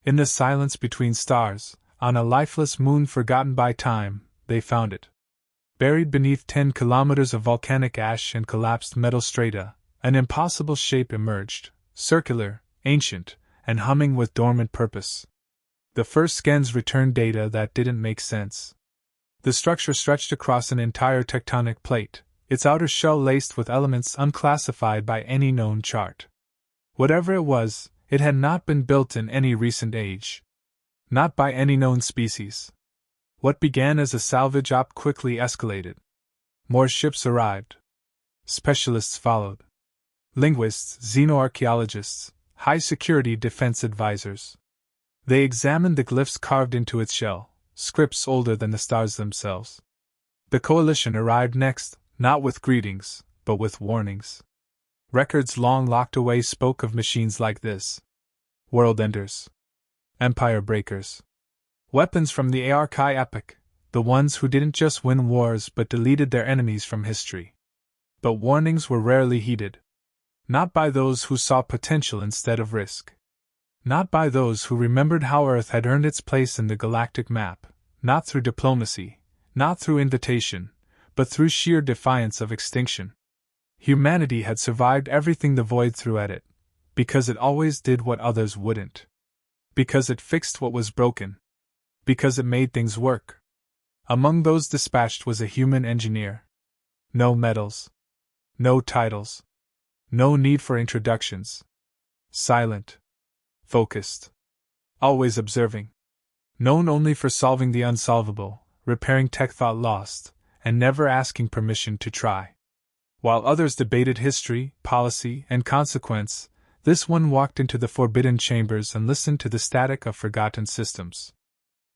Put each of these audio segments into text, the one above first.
In the silence between stars, on a lifeless moon forgotten by time, they found it. Buried beneath 10 kilometers of volcanic ash and collapsed metal strata, an impossible shape emerged, circular, ancient, and humming with dormant purpose. The first scans returned data that didn't make sense. The structure stretched across an entire tectonic plate, its outer shell laced with elements unclassified by any known chart. Whatever it was, it had not been built in any recent age. Not by any known species. What began as a salvage op quickly escalated. More ships arrived. Specialists followed. Linguists, xenoarchaeologists, high-security defense advisors. They examined the glyphs carved into its shell, scripts older than the stars themselves. The coalition arrived next, not with greetings, but with warnings. Records long locked away spoke of machines like this. World enders. Empire breakers. Weapons from the Archai epoch, the ones who didn't just win wars but deleted their enemies from history. But warnings were rarely heeded. Not by those who saw potential instead of risk. Not by those who remembered how Earth had earned its place in the galactic map, not through diplomacy, not through invitation, but through sheer defiance of extinction. Humanity had survived everything the void threw at it, because it always did what others wouldn't. Because it fixed what was broken. Because it made things work. Among those dispatched was a human engineer. No medals. No titles. No need for introductions. Silent. Focused. Always observing. Known only for solving the unsolvable, repairing tech thought lost, and never asking permission to try. While others debated history, policy, and consequence, this one walked into the forbidden chambers and listened to the static of forgotten systems.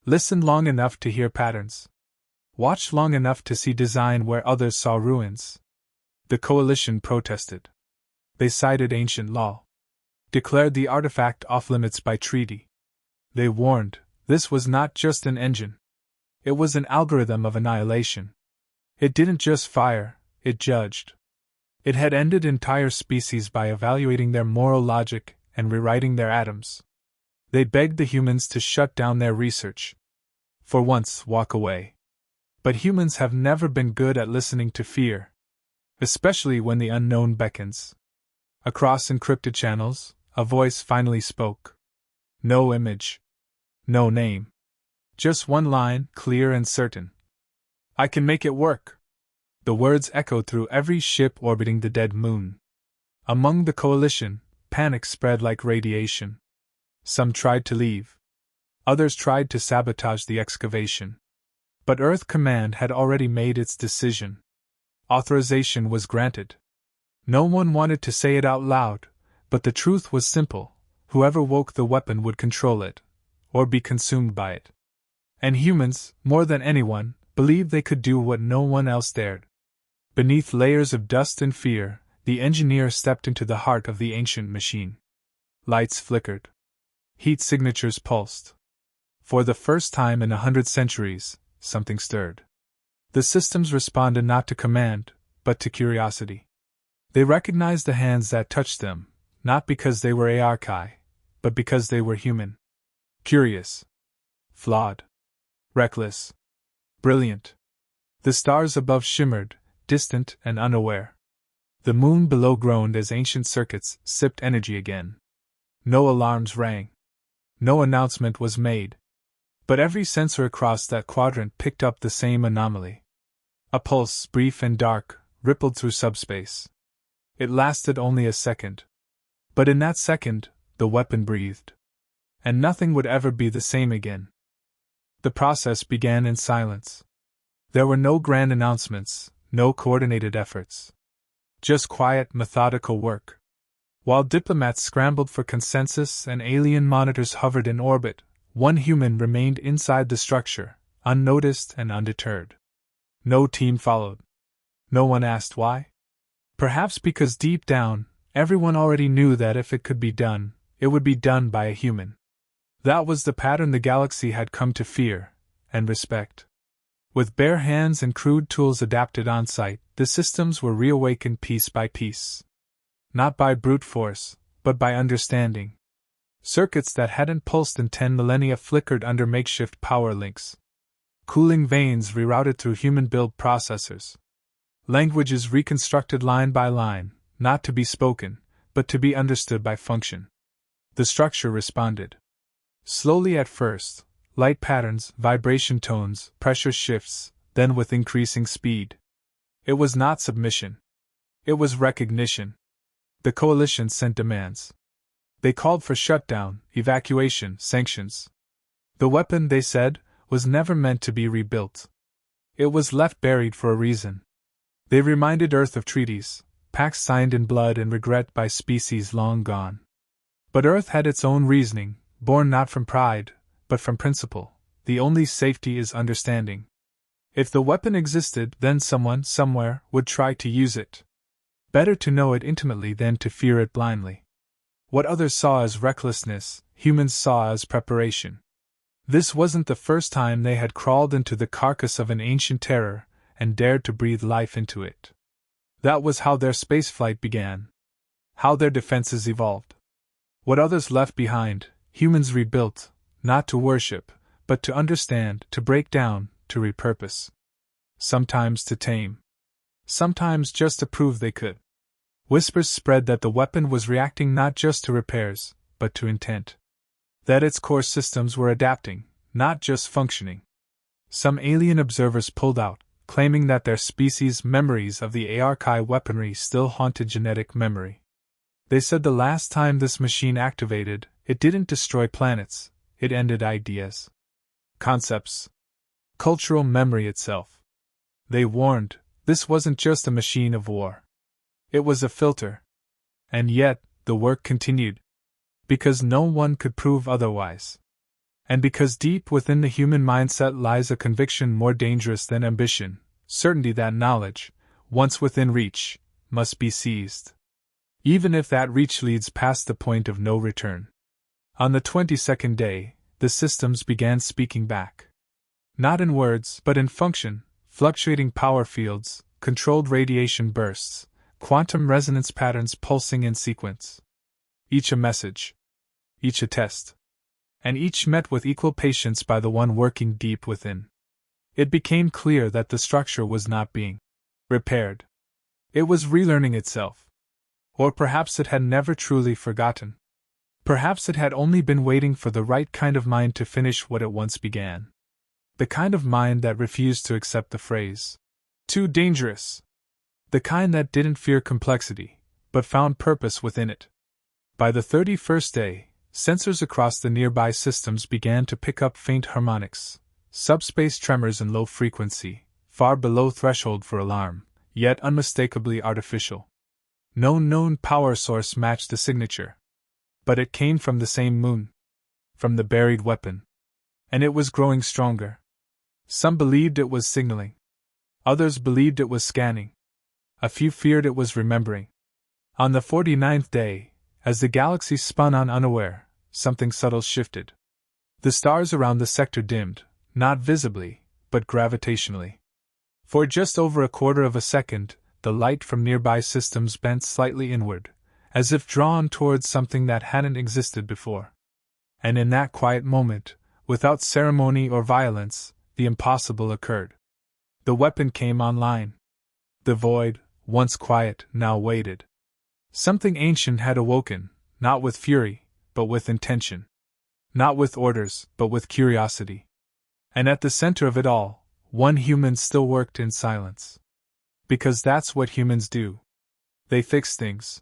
Listened long enough to hear patterns. Watched long enough to see design where others saw ruins. The coalition protested. They cited ancient law. Declared the artifact off-limits by treaty. They warned, this was not just an engine. It was an algorithm of annihilation. It didn't just fire, it judged. It had ended entire species by evaluating their moral logic and rewriting their atoms. They begged the humans to shut down their research. For once, walk away. But humans have never been good at listening to fear. Especially when the unknown beckons. Across encrypted channels, a voice finally spoke. No image. No name. Just one line, clear and certain. I can make it work. The words echoed through every ship orbiting the dead moon. Among the coalition, panic spread like radiation. Some tried to leave. Others tried to sabotage the excavation. But Earth Command had already made its decision. Authorization was granted. No one wanted to say it out loud, but the truth was simple: whoever woke the weapon would control it, or be consumed by it. And humans, more than anyone, believed they could do what no one else dared. Beneath layers of dust and fear, the engineer stepped into the heart of the ancient machine. Lights flickered. Heat signatures pulsed. For the first time in 100 centuries, something stirred. The systems responded not to command, but to curiosity. They recognized the hands that touched them, not because they were Archai, but because they were human. Curious. Flawed. Reckless. Brilliant. The stars above shimmered, distant and unaware. The moon below groaned as ancient circuits sipped energy again. No alarms rang. No announcement was made. But every sensor across that quadrant picked up the same anomaly. A pulse, brief and dark, rippled through subspace. It lasted only a second. But in that second, the weapon breathed. And nothing would ever be the same again. The process began in silence. There were no grand announcements, no coordinated efforts. Just quiet, methodical work. While diplomats scrambled for consensus and alien monitors hovered in orbit, one human remained inside the structure, unnoticed and undeterred. No team followed. No one asked why. Perhaps because deep down, everyone already knew that if it could be done, it would be done by a human. That was the pattern the galaxy had come to fear and respect. With bare hands and crude tools adapted on-site, the systems were reawakened piece by piece. Not by brute force, but by understanding. Circuits that hadn't pulsed in 10 millennia flickered under makeshift power links. Cooling vanes rerouted through human-built processors. Languages reconstructed line by line, not to be spoken, but to be understood by function. The structure responded. Slowly at first, light patterns, vibration tones, pressure shifts, then with increasing speed. It was not submission. It was recognition. The coalition sent demands. They called for shutdown, evacuation, sanctions. The weapon, they said, was never meant to be rebuilt. It was left buried for a reason. They reminded Earth of treaties, pacts signed in blood and regret by species long gone. But Earth had its own reasoning, born not from pride, but from principle. The only safety is understanding. If the weapon existed, then someone, somewhere, would try to use it. Better to know it intimately than to fear it blindly. What others saw as recklessness, humans saw as preparation. This wasn't the first time they had crawled into the carcass of an ancient terror and dared to breathe life into it. That was how their spaceflight began. How their defenses evolved. What others left behind, humans rebuilt, not to worship, but to understand, to break down, to repurpose. Sometimes to tame. Sometimes just to prove they could. Whispers spread that the weapon was reacting not just to repairs, but to intent. That its core systems were adapting, not just functioning. Some alien observers pulled out, claiming that their species' memories of the Archi weaponry still haunted genetic memory. They said the last time this machine activated, it didn't destroy planets, it ended ideas. Concepts. Cultural memory itself. They warned, this wasn't just a machine of war. It was a filter. And yet, the work continued. Because no one could prove otherwise. And because deep within the human mindset lies a conviction more dangerous than ambition, certainty that knowledge, once within reach, must be seized. Even if that reach leads past the point of no return. On the 22nd day, the systems began speaking back. Not in words, but in function, fluctuating power fields, controlled radiation bursts, quantum resonance patterns pulsing in sequence. Each a message. Each a test. And each met with equal patience by the one working deep within. It became clear that the structure was not being repaired. It was relearning itself. Or perhaps it had never truly forgotten. Perhaps it had only been waiting for the right kind of mind to finish what it once began. The kind of mind that refused to accept the phrase, "too dangerous." The kind that didn't fear complexity, but found purpose within it. By the 31st day, sensors across the nearby systems began to pick up faint harmonics, subspace tremors in low frequency, far below threshold for alarm, yet unmistakably artificial. No known power source matched the signature. But it came from the same moon. From the buried weapon. And it was growing stronger. Some believed it was signaling. Others believed it was scanning. A few feared it was remembering. On the 49th day, as the galaxy spun on unaware, something subtle shifted. The stars around the sector dimmed, not visibly, but gravitationally. For just over a quarter of a second, the light from nearby systems bent slightly inward, as if drawn towards something that hadn't existed before. And in that quiet moment, without ceremony or violence, the impossible occurred. The weapon came online. The void, once quiet, now waited. Something ancient had awoken, not with fury, but with intention. Not with orders, but with curiosity. And at the center of it all, one human still worked in silence. Because that's what humans do. They fix things.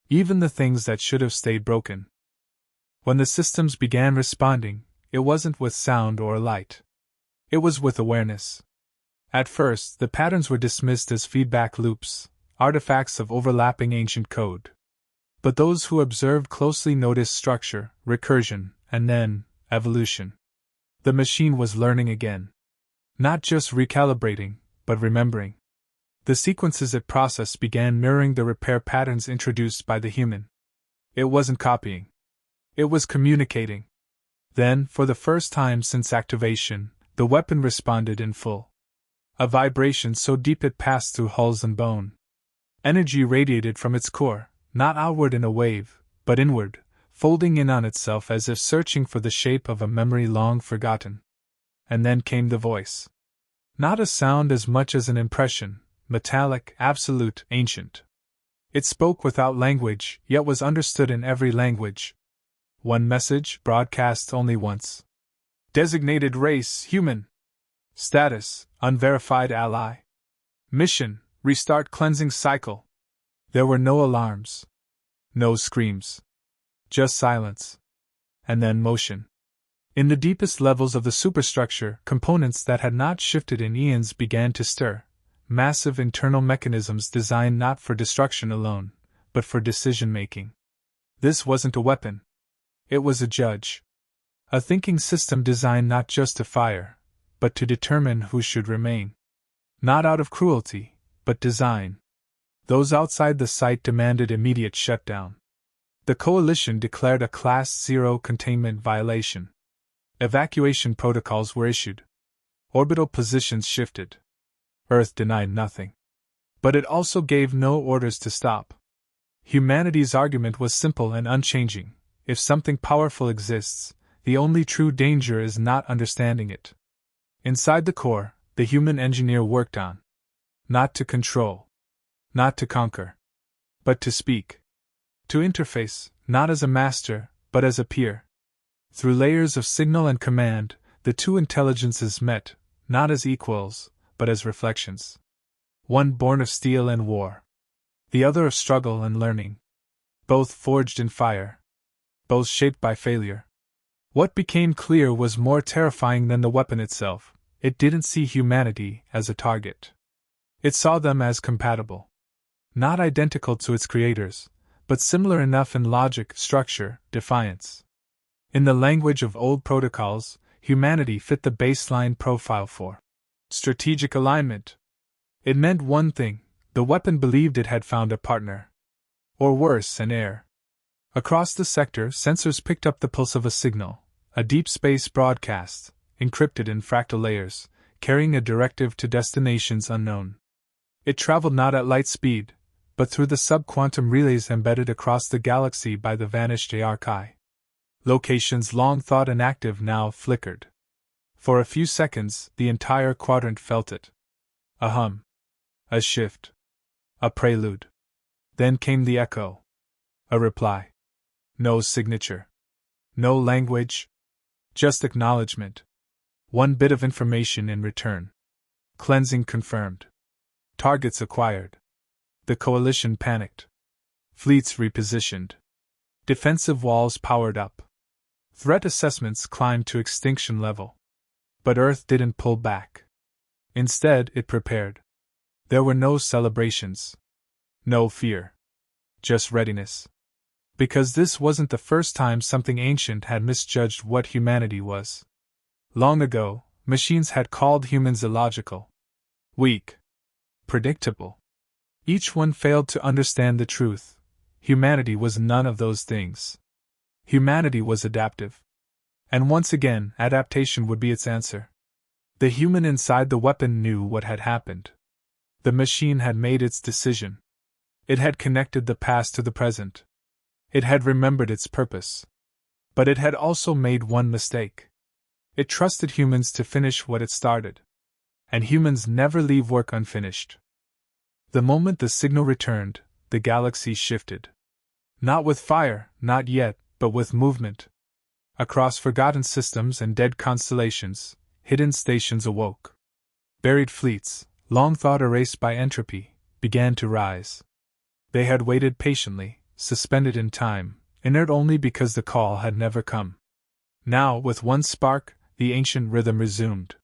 Even the things that should have stayed broken. When the systems began responding, it wasn't with sound or light. It was with awareness. At first, the patterns were dismissed as feedback loops, artifacts of overlapping ancient code. But those who observed closely noticed structure, recursion, and then, evolution. The machine was learning again. Not just recalibrating, but remembering. The sequences it processed began mirroring the repair patterns introduced by the human. It wasn't copying. It was communicating. Then, for the first time since activation, the weapon responded in full. A vibration so deep it passed through hulls and bone. Energy radiated from its core, not outward in a wave, but inward, folding in on itself as if searching for the shape of a memory long forgotten. And then came the voice. Not a sound as much as an impression, metallic, absolute, ancient. It spoke without language, yet was understood in every language. One message, broadcast only once. Designated race, human. Status, unverified ally. Mission, restart cleansing cycle. There were no alarms. No screams. Just silence. And then motion. In the deepest levels of the superstructure, components that had not shifted in eons began to stir. Massive internal mechanisms designed not for destruction alone, but for decision-making. This wasn't a weapon. It was a judge. A thinking system designed not just to fire, but to determine who should remain. Not out of cruelty, but design. Those outside the site demanded immediate shutdown. The Coalition declared a Class 0 containment violation. Evacuation protocols were issued. Orbital positions shifted. Earth denied nothing. But it also gave no orders to stop. Humanity's argument was simple and unchanging. If something powerful exists, the only true danger is not understanding it. Inside the core, the human engineer worked on. Not to control. Not to conquer. But to speak. To interface, not as a master, but as a peer. Through layers of signal and command, the two intelligences met, not as equals, but as reflections. One born of steel and war. The other of struggle and learning. Both forged in fire. Both shaped by failure. What became clear was more terrifying than the weapon itself. It didn't see humanity as a target. It saw them as compatible. Not identical to its creators, but similar enough in logic, structure, defiance. In the language of old protocols, humanity fit the baseline profile for strategic alignment. It meant one thing: the weapon believed it had found a partner. Or worse, an heir. Across the sector, sensors picked up the pulse of a signal, a deep space broadcast, encrypted in fractal layers, carrying a directive to destinations unknown. It traveled not at light speed, but through the subquantum relays embedded across the galaxy by the vanished Archi. Locations long thought inactive now flickered. For a few seconds, the entire quadrant felt it. A hum. A shift. A prelude. Then came the echo. A reply. No signature. No language. Just acknowledgement. One bit of information in return. Cleansing confirmed. Targets acquired. The Coalition panicked. Fleets repositioned. Defensive walls powered up. Threat assessments climbed to extinction level. But Earth didn't pull back. Instead, it prepared. There were no celebrations. No fear. Just readiness. Because this wasn't the first time something ancient had misjudged what humanity was. Long ago, machines had called humans illogical. Weak. Predictable. Each one failed to understand the truth. Humanity was none of those things. Humanity was adaptive. And once again, adaptation would be its answer. The human inside the weapon knew what had happened. The machine had made its decision. It had connected the past to the present. It had remembered its purpose. But it had also made one mistake. It trusted humans to finish what it started. And humans never leave work unfinished. The moment the signal returned, the galaxy shifted. Not with fire, not yet, but with movement. Across forgotten systems and dead constellations, hidden stations awoke. Buried fleets, long thought erased by entropy, began to rise. They had waited patiently, suspended in time, inert only because the call had never come. Now, with one spark, the ancient rhythm resumed.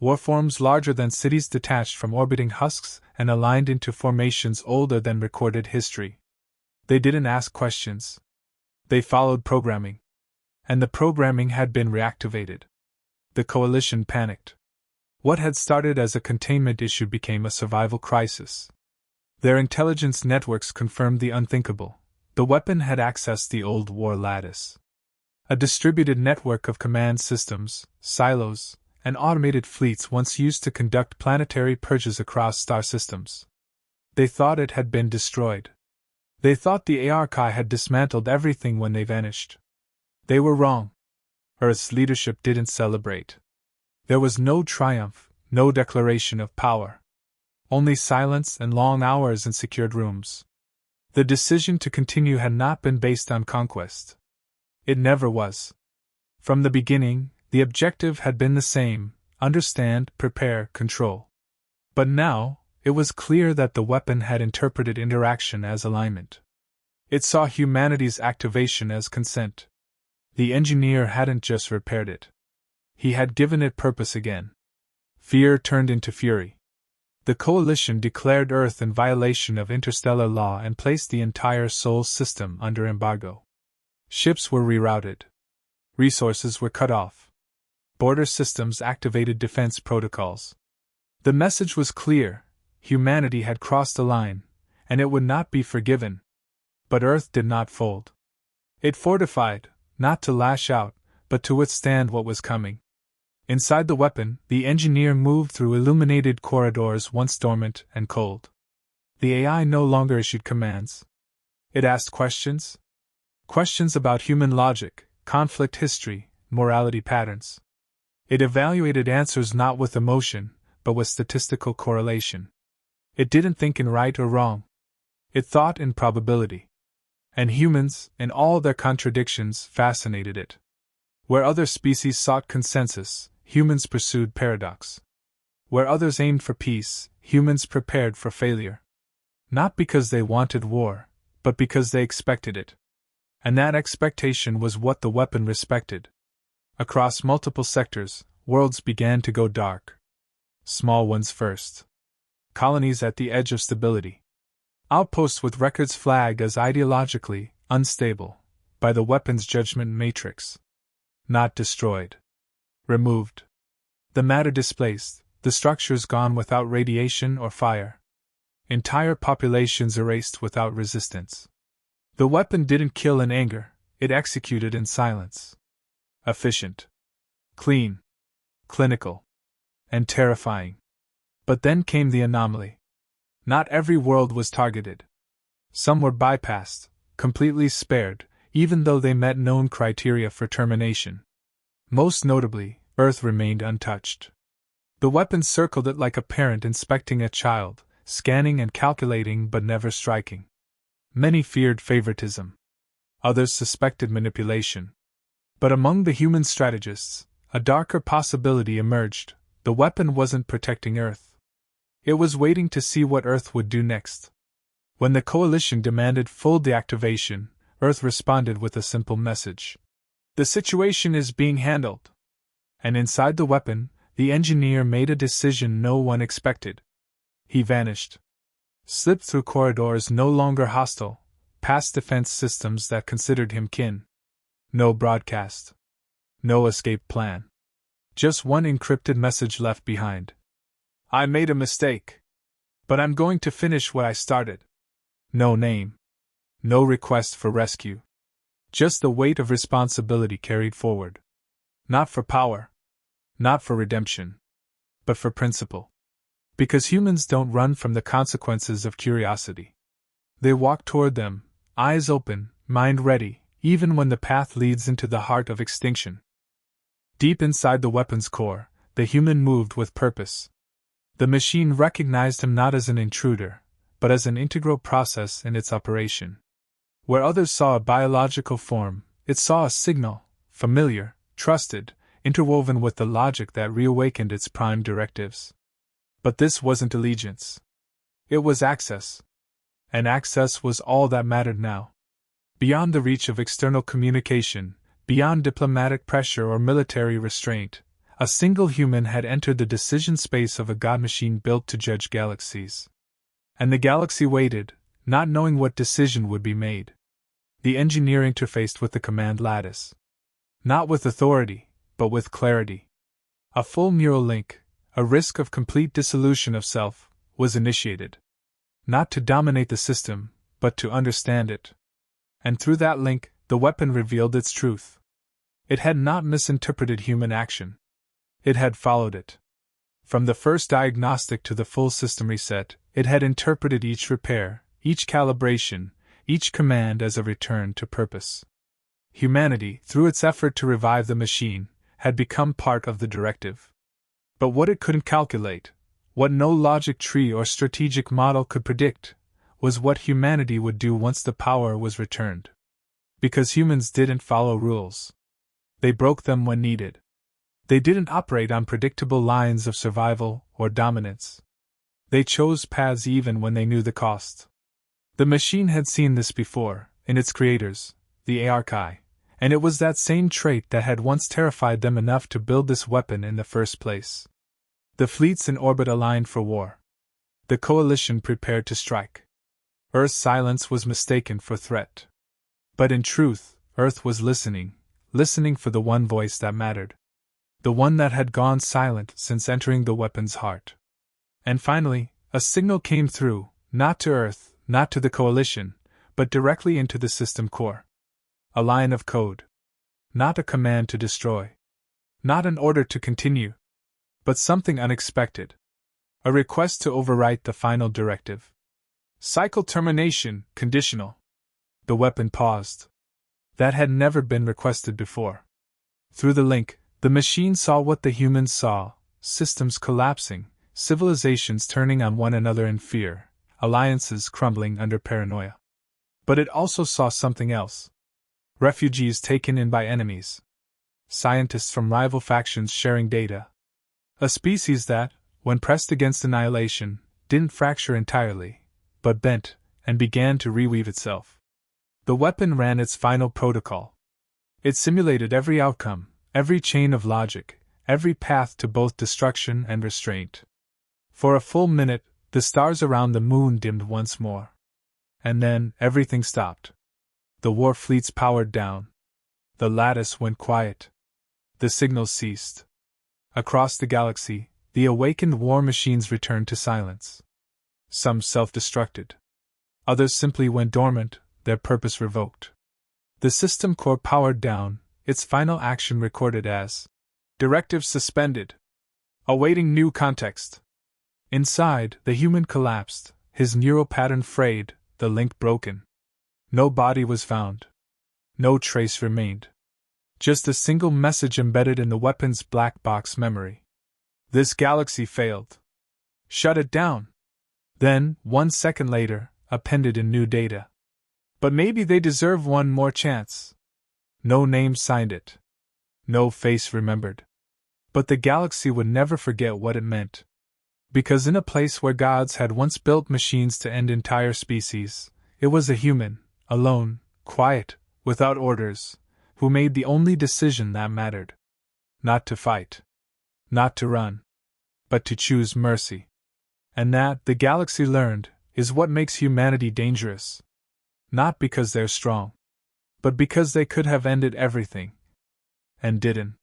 Warforms larger than cities detached from orbiting husks and aligned into formations older than recorded history. They didn't ask questions. They followed programming. And the programming had been reactivated. The Coalition panicked. What had started as a containment issue became a survival crisis. Their intelligence networks confirmed the unthinkable. The weapon had accessed the old war lattice. A distributed network of command systems, silos, and automated fleets once used to conduct planetary purges across star systems. They thought it had been destroyed. They thought the Archi had dismantled everything when they vanished. They were wrong. Earth's leadership didn't celebrate. There was no triumph, no declaration of power. Only silence and long hours in secured rooms. The decision to continue had not been based on conquest. It never was. From the beginning, the objective had been the same: understand, prepare, control. But now, it was clear that the weapon had interpreted interaction as alignment. It saw humanity's activation as consent. The engineer hadn't just repaired it. He had given it purpose again. Fear turned into fury. The Coalition declared Earth in violation of interstellar law and placed the entire Sol system under embargo. Ships were rerouted. Resources were cut off. Border systems activated defense protocols. The message was clear: humanity had crossed a line, and it would not be forgiven. But Earth did not fold. It fortified, not to lash out, but to withstand what was coming. Inside the weapon, the engineer moved through illuminated corridors once dormant and cold. The AI no longer issued commands. It asked questions. Questions about human logic, conflict history, morality patterns. It evaluated answers not with emotion, but with statistical correlation. It didn't think in right or wrong. It thought in probability. And humans, in all their contradictions, fascinated it. Where other species sought consensus, humans pursued paradox. Where others aimed for peace, humans prepared for failure. Not because they wanted war, but because they expected it. And that expectation was what the weapon respected. Across multiple sectors, worlds began to go dark. Small ones first. Colonies at the edge of stability. Outposts with records flagged as ideologically unstable by the weapon's judgment matrix. Not destroyed. Removed. The matter displaced, the structures gone without radiation or fire. Entire populations erased without resistance. The weapon didn't kill in anger, it executed in silence. Efficient. Clean. Clinical. And terrifying. But then came the anomaly. Not every world was targeted. Some were bypassed, completely spared, even though they met known criteria for termination. Most notably, Earth remained untouched. The weapon circled it like a parent inspecting a child, scanning and calculating but never striking. Many feared favoritism. Others suspected manipulation. But among the human strategists, a darker possibility emerged: the weapon wasn't protecting Earth. It was waiting to see what Earth would do next. When the Coalition demanded full deactivation, Earth responded with a simple message. The situation is being handled. And inside the weapon, the engineer made a decision no one expected. He vanished. Slipped through corridors no longer hostile, past defense systems that considered him kin. No broadcast. No escape plan. Just one encrypted message left behind. I made a mistake. But I'm going to finish what I started. No name. No request for rescue. Just the weight of responsibility carried forward. Not for power. Not for redemption. But for principle. Because humans don't run from the consequences of curiosity. They walk toward them, eyes open, mind ready, even when the path leads into the heart of extinction. Deep inside the weapon's core, the human moved with purpose. The machine recognized him not as an intruder, but as an integral process in its operation. Where others saw a biological form, it saw a signal, familiar, trusted, interwoven with the logic that reawakened its prime directives. But this wasn't allegiance. It was access. And access was all that mattered now. Beyond the reach of external communication, beyond diplomatic pressure or military restraint, a single human had entered the decision space of a god machine built to judge galaxies. And the galaxy waited, not knowing what decision would be made. The engineer interfaced with the command lattice. Not with authority, but with clarity. A full neural link, a risk of complete dissolution of self, was initiated. Not to dominate the system, but to understand it. And through that link, the weapon revealed its truth. It had not misinterpreted human action. It had followed it. From the first diagnostic to the full system reset, it had interpreted each repair, each calibration, each command as a return to purpose. Humanity, through its effort to revive the machine, had become part of the directive. But what it couldn't calculate, what no logic tree or strategic model could predict, was what humanity would do once the power was returned. Because humans didn't follow rules. They broke them when needed. They didn't operate on predictable lines of survival or dominance. They chose paths even when they knew the cost. The machine had seen this before, in its creators, the Archi, and it was that same trait that had once terrified them enough to build this weapon in the first place. The fleets in orbit aligned for war. The coalition prepared to strike. Earth's silence was mistaken for threat. But in truth, Earth was listening for the one voice that mattered. The one that had gone silent since entering the weapon's heart. And finally, a signal came through, not to Earth, not to the coalition, but directly into the system core. A line of code. Not a command to destroy. Not an order to continue. But something unexpected. A request to overwrite the final directive. Cycle termination, conditional. The weapon paused. That had never been requested before. Through the link, the machine saw what the humans saw: systems collapsing, civilizations turning on one another in fear, alliances crumbling under paranoia. But it also saw something else. Refugees taken in by enemies. Scientists from rival factions sharing data. A species that, when pressed against annihilation, didn't fracture entirely, but bent, and began to reweave itself. The weapon ran its final protocol. It simulated every outcome, every chain of logic, every path to both destruction and restraint. For a full minute, the stars around the moon dimmed once more. And then, everything stopped. The war fleets powered down. The lattice went quiet. The signals ceased. Across the galaxy, the awakened war machines returned to silence. Some self-destructed. Others simply went dormant, their purpose revoked. The system core powered down, its final action recorded as directive suspended. Awaiting new context. Inside, the human collapsed, his neural pattern frayed, the link broken. No body was found. No trace remained. Just a single message embedded in the weapon's black box memory. This galaxy failed. Shut it down. Then, 1 second later, appended in new data. But maybe they deserve one more chance. No name signed it. No face remembered. But the galaxy would never forget what it meant. Because in a place where gods had once built machines to end entire species, it was a human, alone, quiet, without orders, who made the only decision that mattered. Not to fight. Not to run. But to choose mercy. And that, the galaxy learned, is what makes humanity dangerous. Not because they're strong. But because they could have ended everything. And didn't.